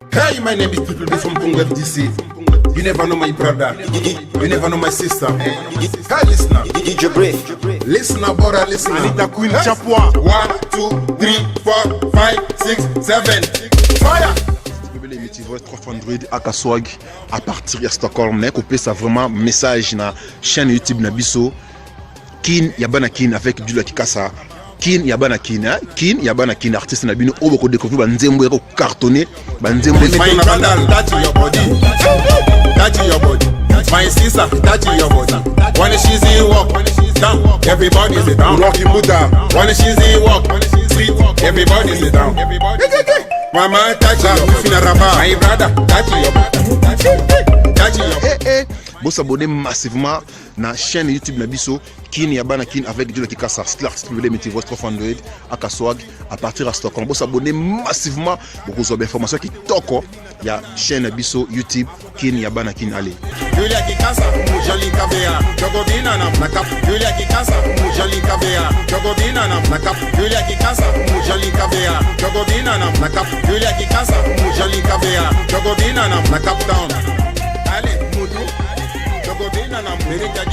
Hey, my name is Triple B from Congo FDC. You never know my brother. You never know my sister. Hey, listener. DJ Brief. Listener, brother, listener. Anita Queen Chapwa. 1, 2, 3, 4, 5, 6, 7. Fire! Voice 3 Android à Kaswag à partir de Stockholm. Mais coupé ça vraiment message na chaîne YouTube na biso. Kin yabana kin avec du Kikasa. Kin yabana kin, kin yabana kin artiste na bino o boko découvrir ba nzembo ya ko cartonner ba nzembo my brother touch your body. Touch your body. My sister touch your body. When she's in walk down, everybody sit down. Rocky Buddha. When she's in walk street, everybody sit down. Mama touch your body. My brother touch your body. Touch your body. Vous s'abonnez massivement na chaîne YouTube na biso Kin Yabana Kin avec Dieu Kikasa l'artiste vous voulez mettre votre 3 Android à Kaswag à partir de Stockholm. Vous s'abonnez massivement pour vous avoir information qui toko ya chaîne na biso YouTube Kin Yabana Kin allez. Julia Kikasa mujali kabea jogobina na nakap. Julia Kikasa mujali kabea jogobina na nakap. Julia Kikasa mujali kabea jogobina na nakap. Julia Kikasa mujali kabea jogobina na nakap down. Allez, Moudou, Jogobina na America,